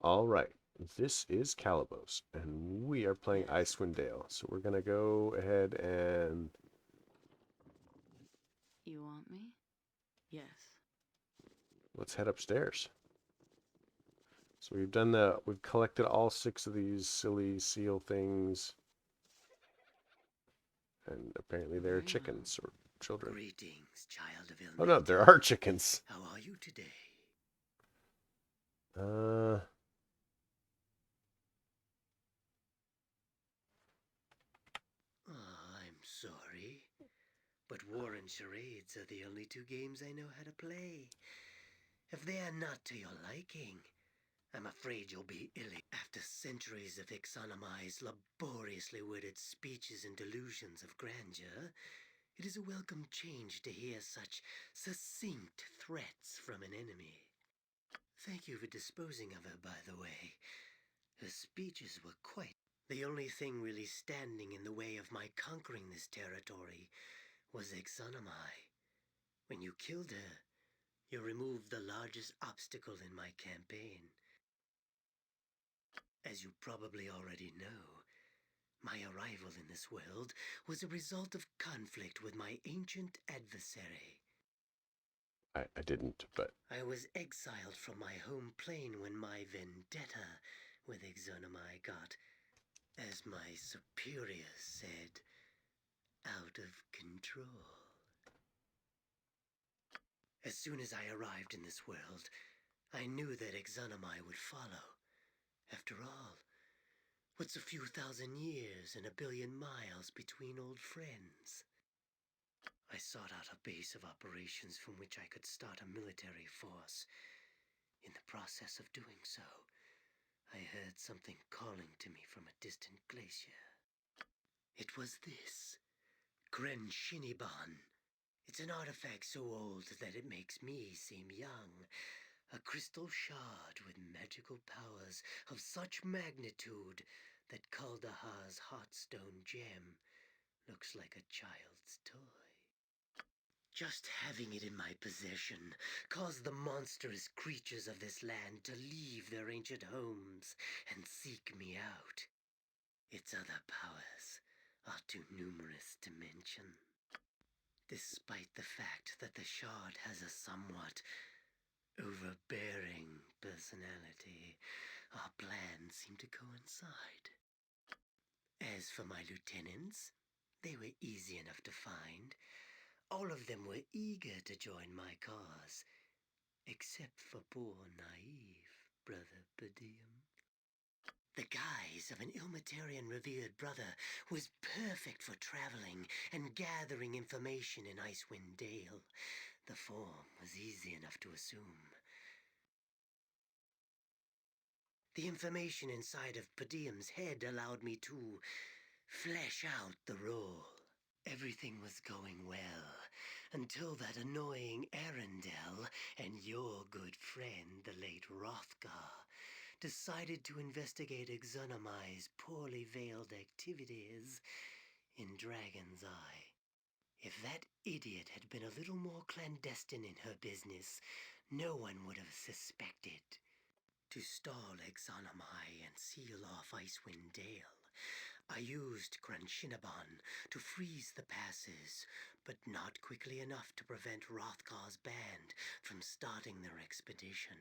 All right, this is Calibos, and we are playing Yes. Icewind Dale. So we're gonna go ahead and You want me? Yes. let's head upstairs. So we've collected all six of these silly seal things, and apparently they're Very well. chickens or children. Greetings, child of Oh no, there Ilmater. are chickens. How are you today? Uh, Oh, I'm sorry, but war and charades are the only two games I know how to play. If they are not to your liking, I'm afraid you'll be ill. After centuries of Ixonomai's laboriously worded speeches and delusions of grandeur, it is a welcome change to hear such succinct threats from an enemy. Thank you for disposing of her, by the way. Her speeches were quite. The only thing really standing in the way of my conquering this territory was Exonomai. When you killed her, you removed the largest obstacle in my campaign. As you probably already know, my arrival in this world was a result of conflict with my ancient adversary. I didn't, but I was exiled from my home plane when my vendetta with Exonomai got, as my superiors said, out of control. As soon as I arrived in this world, I knew that Exonomai would follow. After all, what's a few thousand years and a billion miles between old friends? I sought out a base of operations from which I could start a military force. In the process of doing so, I heard something calling to me from a distant glacier. It was this, Gren Shiniban. It's an artifact so old that it makes me seem young. A crystal shard with magical powers of such magnitude that Kaldahar's Heartstone gem looks like a child's toy. Just having it in my possession caused the monstrous creatures of this land to leave their ancient homes and seek me out. Its other powers are too numerous to mention. Despite the fact that the shard has a somewhat overbearing personality, our plans seem to coincide. As for my lieutenants, they were easy enough to find. All of them were eager to join my cause, except for poor naive Brother Padium. The guise of an Ilmaterian revered brother was perfect for traveling and gathering information in Icewind Dale. The form was easy enough to assume. The information inside of Padium's head allowed me to flesh out the role. Everything was going well until that annoying Arundel and your good friend, the late Rothgar, decided to investigate Exonomai's poorly veiled activities in Dragon's Eye. If that idiot had been a little more clandestine in her business, no one would have suspected. To stall Exonomai and seal off Icewind Dale, I used Grunshinaban to freeze the passes, but not quickly enough to prevent Rothgar's band from starting their expedition.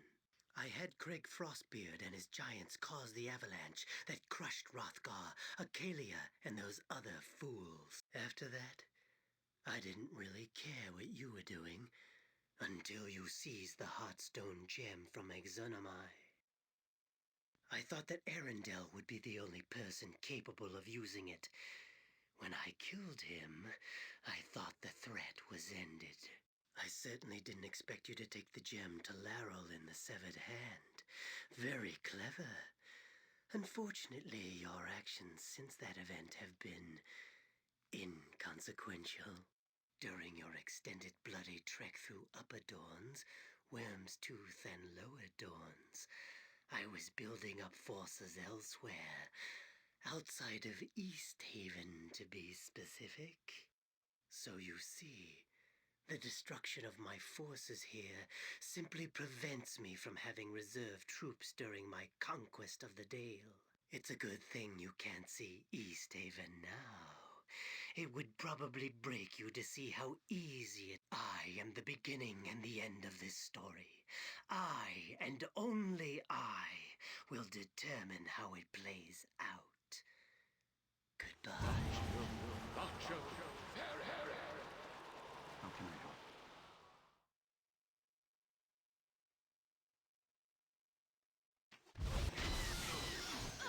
I had Craig Frostbeard and his giants cause the avalanche that crushed Rothgar, Acalia, and those other fools. After that, I didn't really care what you were doing until you seized the Heartstone gem from Exonomai. I thought that Arundel would be the only person capable of using it. When I killed him, I thought the threat was ended. I certainly didn't expect you to take the gem to Laryl in the severed hand. Very clever. Unfortunately, your actions since that event have been inconsequential. During your extended bloody trek through Upper Dawns, Worm's Tooth, and Lower Dawns, I was building up forces elsewhere, outside of East Haven to be specific. So you see, The destruction of my forces here simply prevents me from having reserve troops during my conquest of the Dale. It's a good thing you can't see East Haven now. It would probably break you to see how easy it. I am the beginning and the end of this story. I, and only I, will determine how it plays out. Goodbye. How can I help?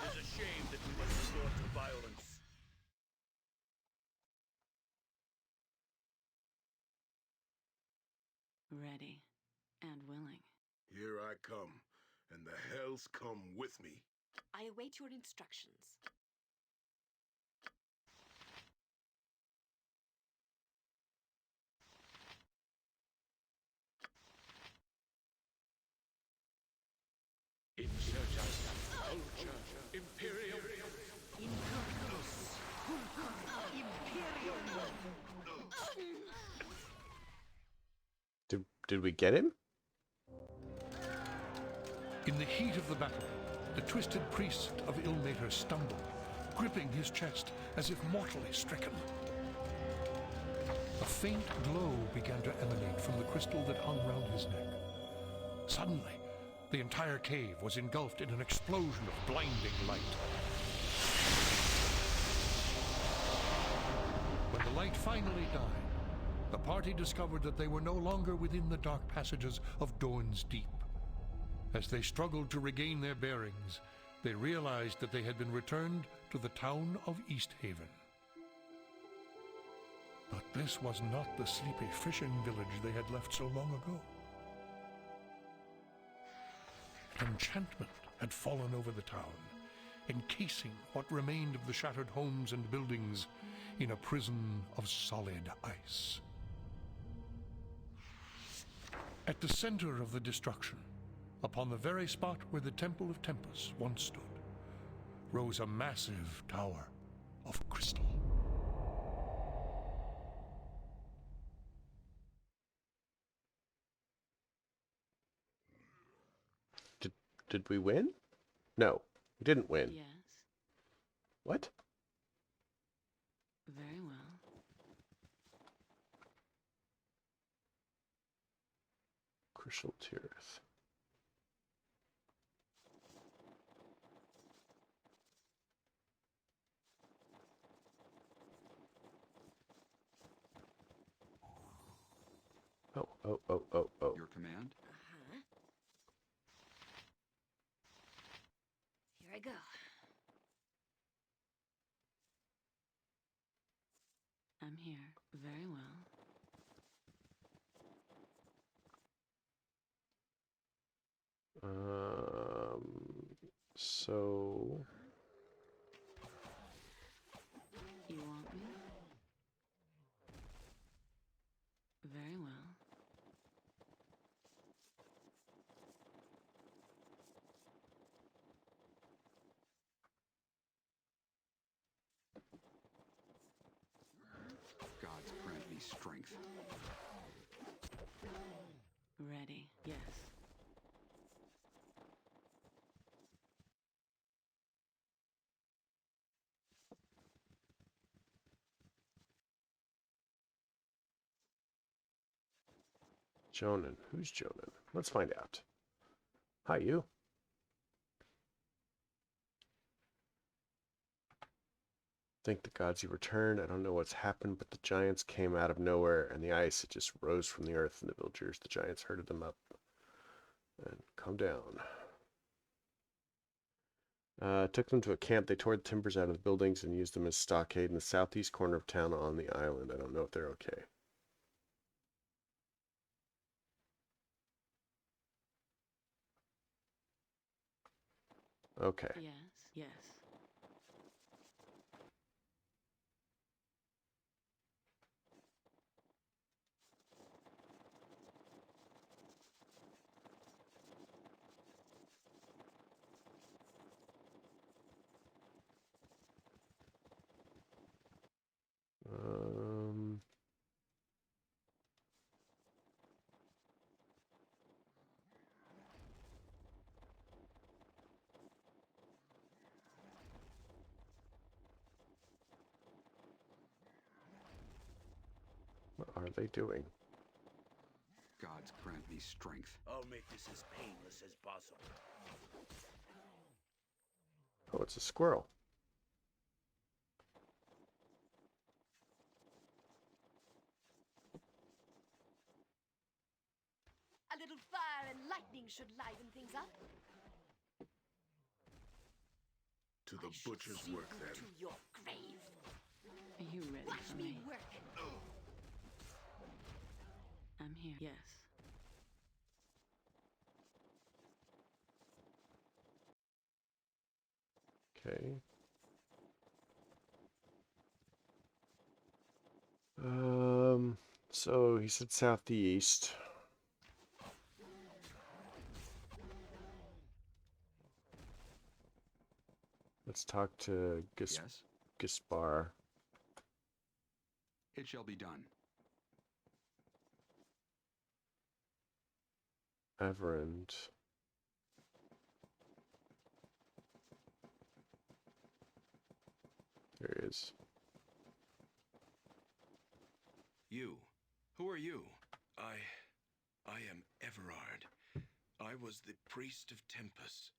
It is a shame that we must resort to violence. Ready and willing. Here I come, and the hells come with me. I await your instructions. Imperium. Did we get him? In the heat of the battle, the twisted priest of Ilmater stumbled, gripping his chest as if mortally stricken. A faint glow began to emanate from the crystal that hung round his neck. Suddenly, the entire cave was engulfed in an explosion of blinding light. When the light finally died, the party discovered that they were no longer within the dark passages of Doan's Deep. As they struggled to regain their bearings, they realized that they had been returned to the town of East Haven. But this was not the sleepy fishing village they had left so long ago. An enchantment had fallen over the town, encasing what remained of the shattered homes and buildings in a prison of solid ice. At the center of the destruction, upon the very spot where the Temple of Tempus once stood, rose a massive tower of crystal. Did we win? No, we didn't win. Yes. What? Very well. Crucial Tirith. Oh. Your command? Uh-huh. Here I go. I'm here. Very well. So You want me? Very well. Gods grant me strength. Ready. Yes. Jonan. Who's Jonan? Let's find out. Hi, you. Thank the gods you returned. I don't know what's happened, but the giants came out of nowhere, and the ice, it just rose from the earth, and the villagers, the giants herded them up. And calm down. Took them to a camp. They tore the timbers out of the buildings and used them as stockade in the southeast corner of town on the island. I don't know if they're okay. Okay. Yes. Yes. Um, they doing? Gods grant me strength. I'll make this as painless as possible. Oh, it's a squirrel. A little fire and lightning should liven things up. To the I shall butcher's see work, you then. to your grave. Are you ready Watch for me me? work. I'm here. Yes. Okay. So he said southeast. Let's talk to Yes, Gaspar. it shall be done. Everand. There he is. You. Who are you? I am Everard. I was the priest of Tempus.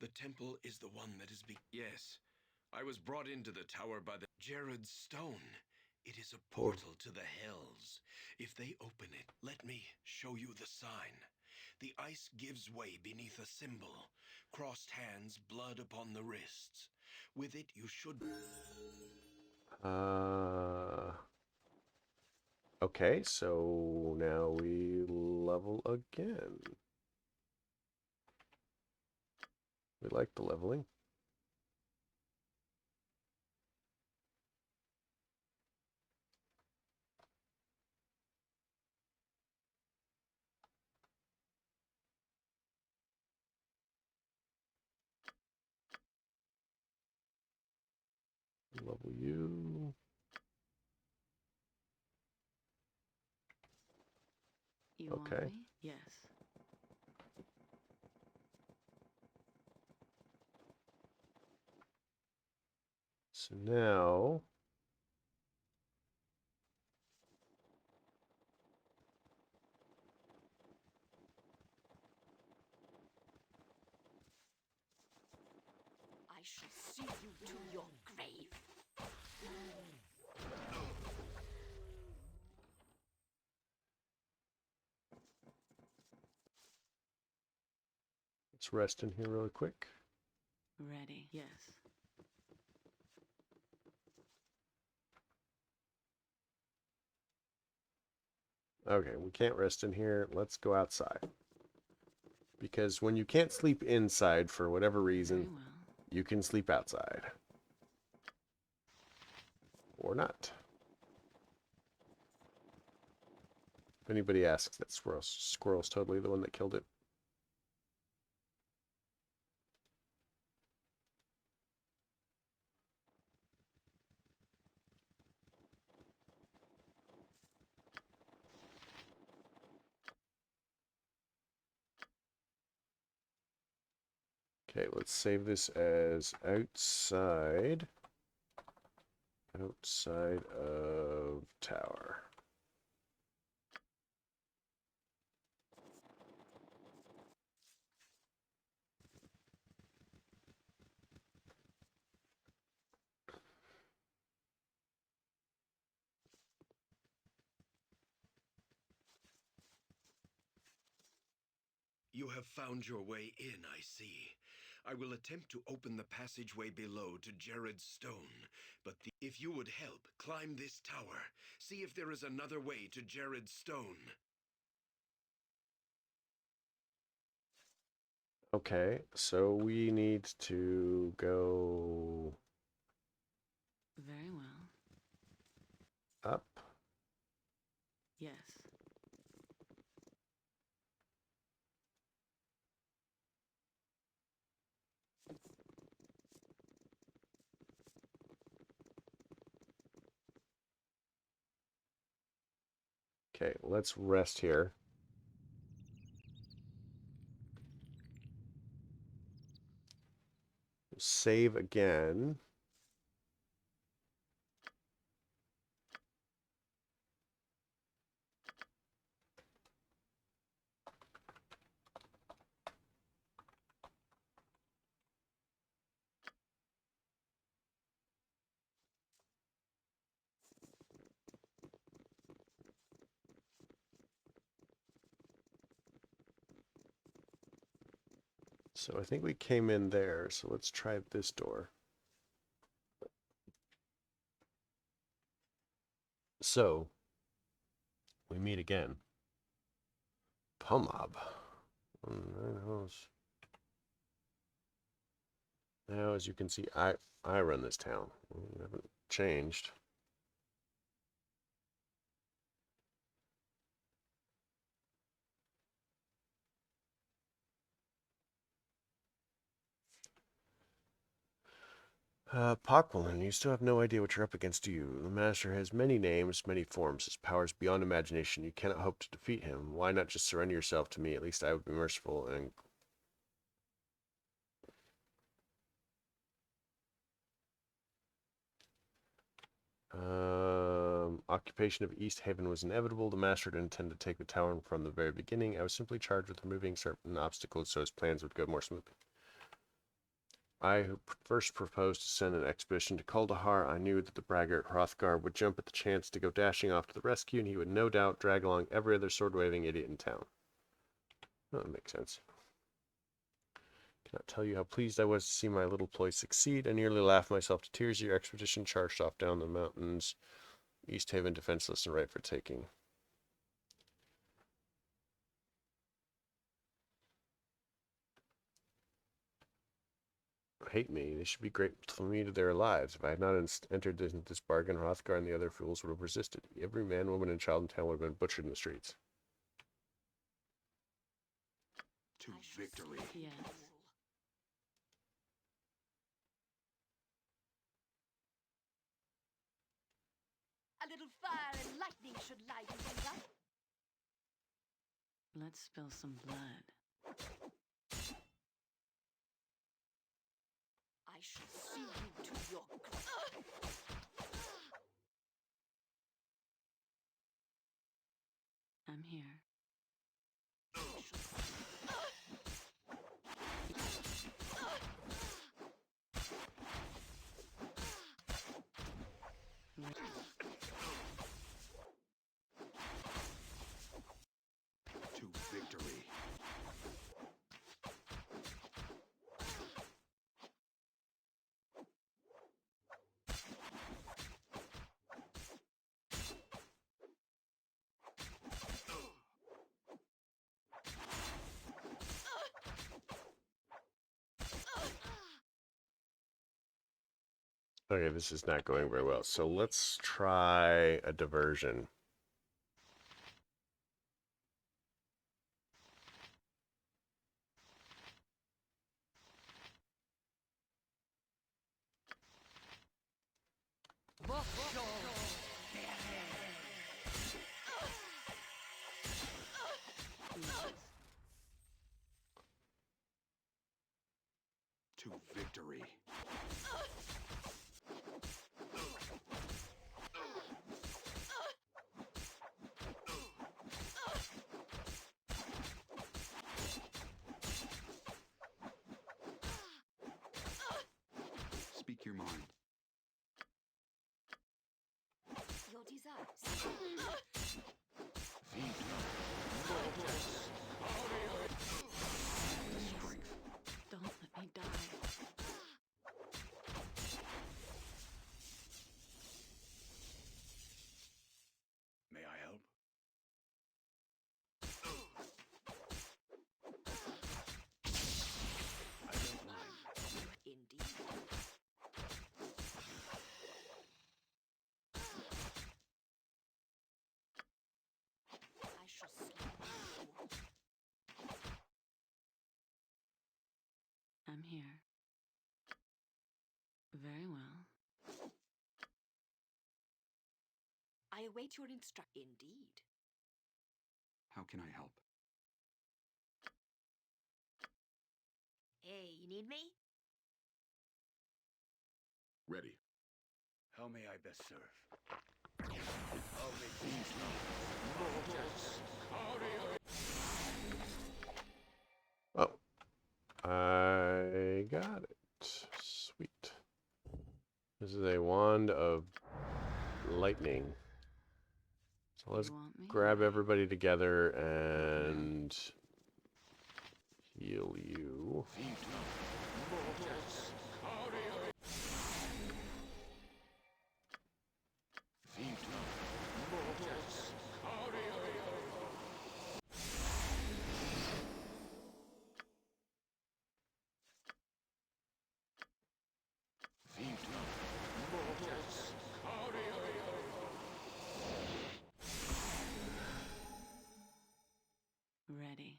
The temple is the one that is Yes. I was brought into the tower by the Jared's stone. It is a portal to the hells. If they open it, let me show you the sign. The ice gives way beneath a symbol. Crossed hands, blood upon the wrists. With it, you should... Okay, so now we level again. We like the leveling. Level you. You Okay. want me? Yes. So now I shall see you to your grave. let's rest in here really quick. Ready. Yes. Okay, we can't rest in here. Let's go outside. Because when you can't sleep inside for whatever Very reason, well. you can sleep outside. Or not. If anybody asks, that squirrel's totally the one that killed it. Okay, let's save this as outside. Outside of tower. You have found your way in, I see. I will attempt to open the passageway below to Jared's stone, but if you would help, climb this tower. See if there is another way to Jared's stone. Okay, so we need to go Very well. up. Yes. Okay, let's rest here. Save again. So I think we came in there, so let's try this door. So, we meet again. Pumob. Now, as you can see, I run this town. We haven't changed. Poquelin, you still have no idea what you're up against, do you? The Master has many names, many forms. His powers beyond imagination. You cannot hope to defeat him. Why not just surrender yourself to me? At least I would be merciful and... Occupation of East Haven was inevitable. The Master didn't intend to take the tower from the very beginning. I was simply charged with removing certain obstacles so his plans would go more smoothly. I first proposed to send an expedition to Kuldahar. I knew that the braggart Hrothgar would jump at the chance to go dashing off to the rescue, and he would no doubt drag along every other sword-waving idiot in town. Oh, that makes sense. Cannot tell you how pleased I was to see my little ploy succeed. I nearly laughed myself to tears. Your expedition charged off down the mountains. East Haven defenseless and ripe for taking. Hate me. They should be grateful to me to their lives. If I had not entered this bargain, Hrothgar and the other fools would have resisted. Every man, woman, and child in town would have been butchered in the streets. To victory. Yes. A little fire and lightning should light things up. Let's spill some blood. I shall see you to your grave. I'm here. To victory. Okay, this is not going very well. So let's try a diversion. To victory. Speak your mind. Your desires. Strength. Don't let me die. May I help? I don't mind. Indeed. I shall sleep you. I'm here. Very well. I await your Indeed. How can I help? Hey, you need me? Ready. How may I best serve? I'll make things mortals. Oh. I got it. Sweet. This is a wand of lightning. So let's You want me? grab everybody together and heal you. Ready.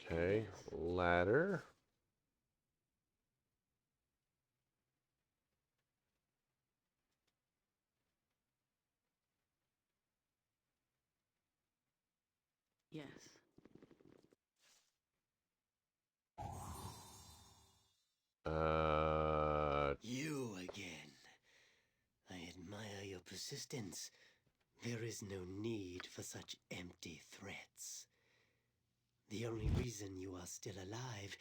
Okay, ladder. Yes. You again. I admire your persistence. There is no need for such empty threats. The only reason you are still alive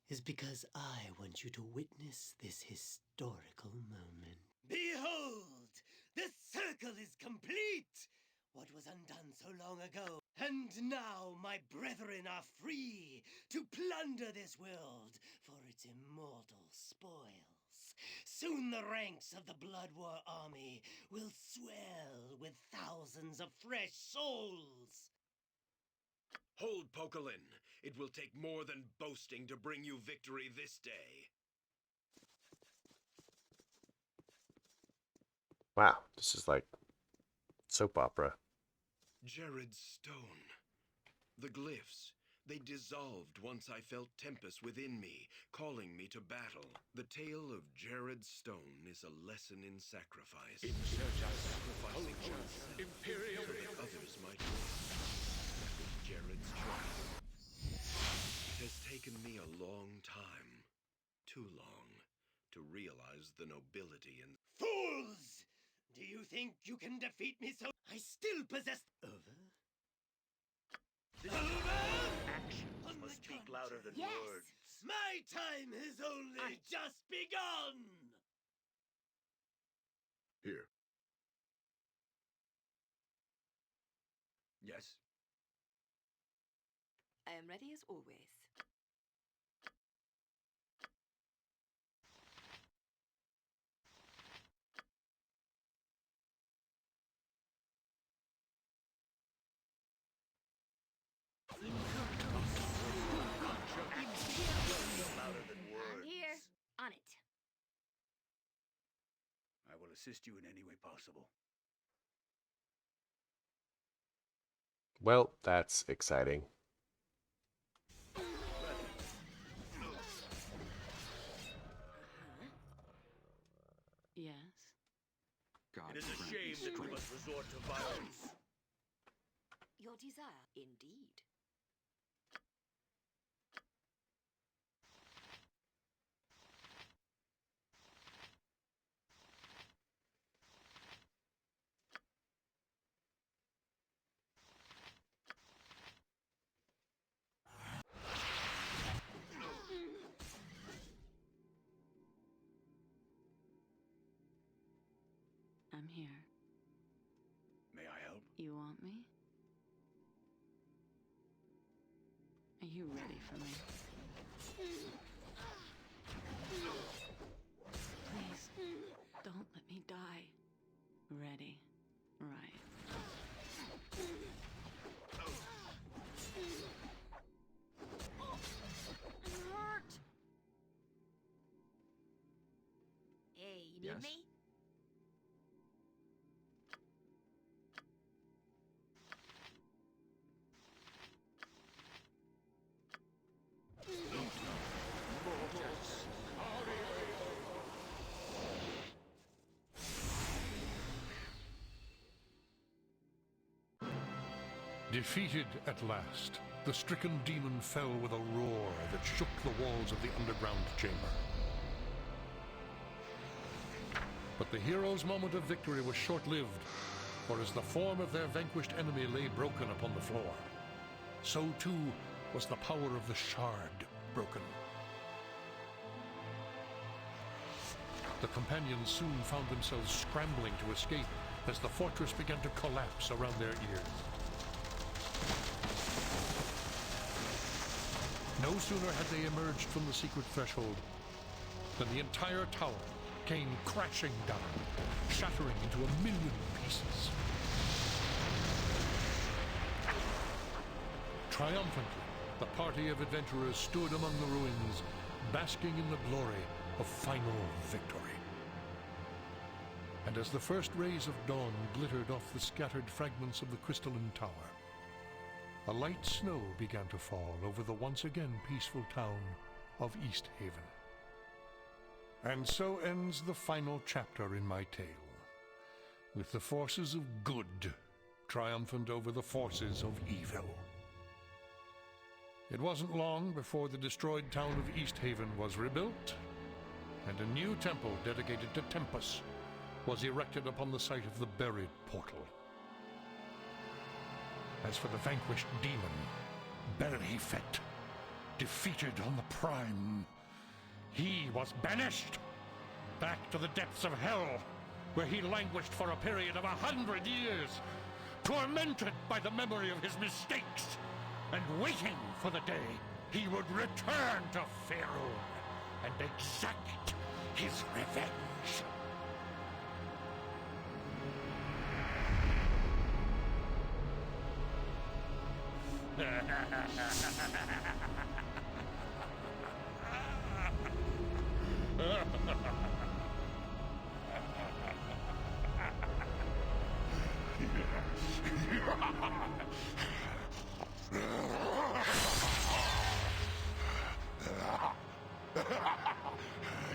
is because I want you to witness this historical moment. Behold! The circle is complete! What was undone so long ago? And now my brethren are free to plunder this world for its immortal spoils. Soon the ranks of the Blood War army will swell with thousands of fresh souls. Hold, Pokelin. It will take more than boasting to bring you victory this day. Wow, this is like soap opera. Jared's stone. The glyphs. They dissolved once I felt Tempest within me, calling me to battle. The tale of Jared's stone is a lesson in sacrifice. In sacrificing oneself, Imperial, so that others might live. That was Jared's choice. It has taken me a long time, too long, to realize the nobility in... Fools! Do you think you can defeat me so? I still possess... Over? Actions On must the speak contrary. louder than Yes. words. My time has only just begun! Here. Yes. I am ready as always. Louder than words. I'm here. On it. I will assist you in any way possible. Well, that's exciting. Yes. God It is a grant me shame that we strength. must resort to violence. Your desire, indeed. I'm here. May I help? You want me? Are you ready for me? Please, don't let me die. Ready. Right. I'm hurt. Hey, you need Yes? me? Defeated at last, the stricken demon fell with a roar that shook the walls of the underground chamber. But the heroes' moment of victory was short-lived, for as the form of their vanquished enemy lay broken upon the floor, so too was the power of the shard broken. The companions soon found themselves scrambling to escape as the fortress began to collapse around their ears. No sooner had they emerged from the secret threshold than the entire tower came crashing down, shattering into 1,000,000 pieces. Triumphantly, the party of adventurers stood among the ruins, basking in the glory of final victory. And as the first rays of dawn glittered off the scattered fragments of the crystalline tower, a light snow began to fall over the once again peaceful town of East Haven. And so ends the final chapter in my tale, with the forces of good triumphant over the forces of evil. It wasn't long before the destroyed town of East Haven was rebuilt, and a new temple dedicated to Tempus was erected upon the site of the buried portal. As for the vanquished demon, Belhefet, defeated on the Prime, he was banished back to the depths of hell, where he languished for a period of 100 years, tormented by the memory of his mistakes, and waiting for the day he would return to Faerun and exact his revenge.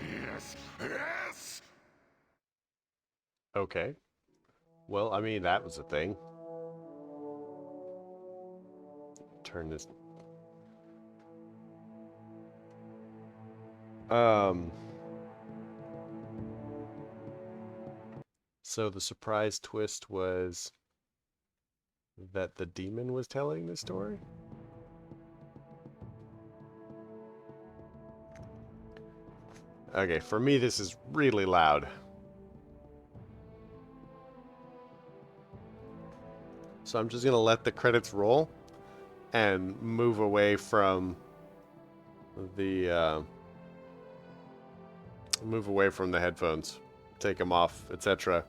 Yes, yes! Okay. Well, I mean, that was a thing. Turn this... So the surprise twist was that the demon was telling the story? Okay, for me this is really loud. So I'm just gonna let the credits roll and move away from the headphones, take them off, etc.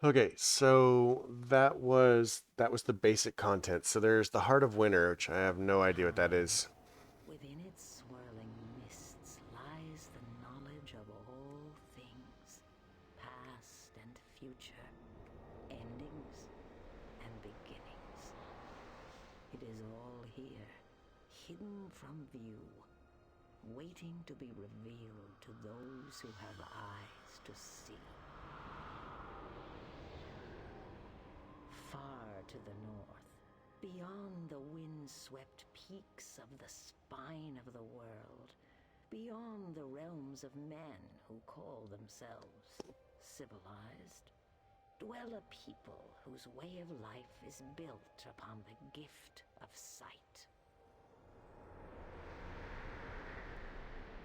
Okay, so that was the basic content. So there's the Heart of Winter, which I have no idea what that is. Within its swirling mists lies the knowledge of all things, past and future, endings and beginnings. It is all here, hidden from view, waiting to be revealed to those who have eyes to see. Far to the north, beyond the wind-swept peaks of the spine of the world, beyond the realms of men who call themselves civilized, dwell a people whose way of life is built upon the gift of sight.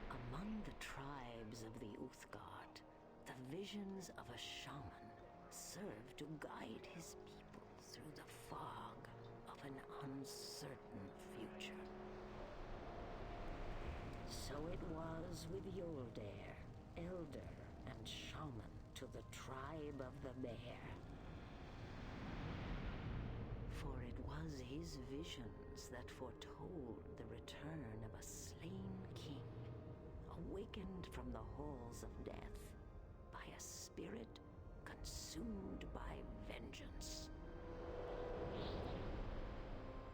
Among the tribes of the Uthgard, the visions of a shaman serve to guide his people through the fog of an uncertain future. So it was with Yoldair, elder and shaman to the tribe of the Bear. For it was his visions that foretold the return of a slain king, awakened from the halls of death by a spirit consumed by vengeance.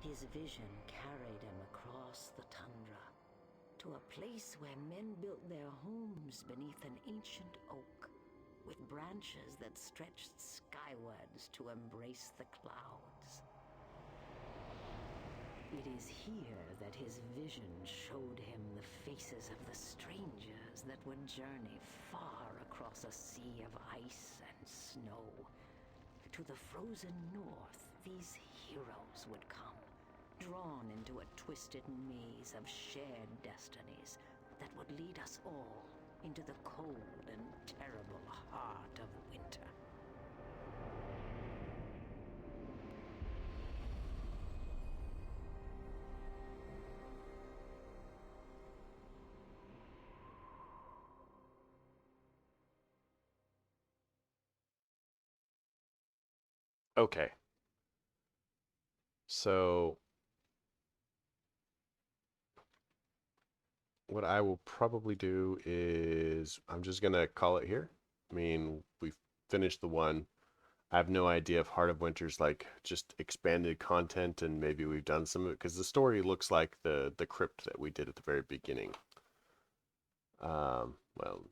His vision carried him across the tundra to a place where men built their homes beneath an ancient oak with branches that stretched skywards to embrace the clouds. It is here that his vision showed him the faces of the strangers that would journey far across a sea of ice and snow. To the frozen north, these heroes would come, drawn into a twisted maze of shared destinies that would lead us all into the cold and terrible heart of winter. Okay. So what I will probably do is I'm just gonna call it here. I mean, we've finished the one. I have no idea if Heart of Winter's like just expanded content and maybe we've done some of it because the story looks like the crypt that we did at the very beginning. Well,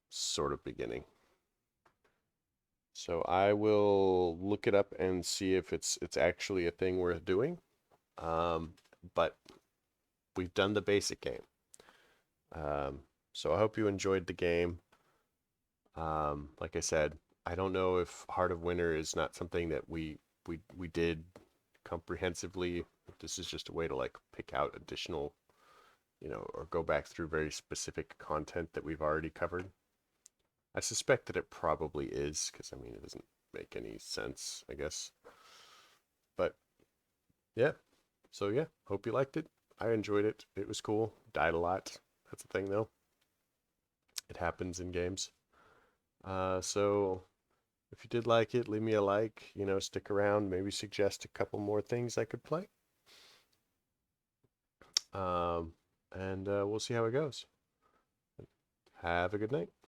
sort of beginning. So I will look it up and see if it's actually a thing worth doing. But we've done the basic game. So I hope you enjoyed the game. Like I said, I don't know if Heart of Winter is not something that we did comprehensively. This is just a way to like pick out additional, or go back through very specific content that we've already covered. I suspect that it probably is, because I mean, it doesn't make any sense, I guess. But yeah, so yeah, hope you liked it. I enjoyed it. It was cool. Died a lot. That's the thing, though. It happens in games. So if you did like it, leave me a like. Stick around. Maybe suggest a couple more things I could play. And we'll see how it goes. Have a good night.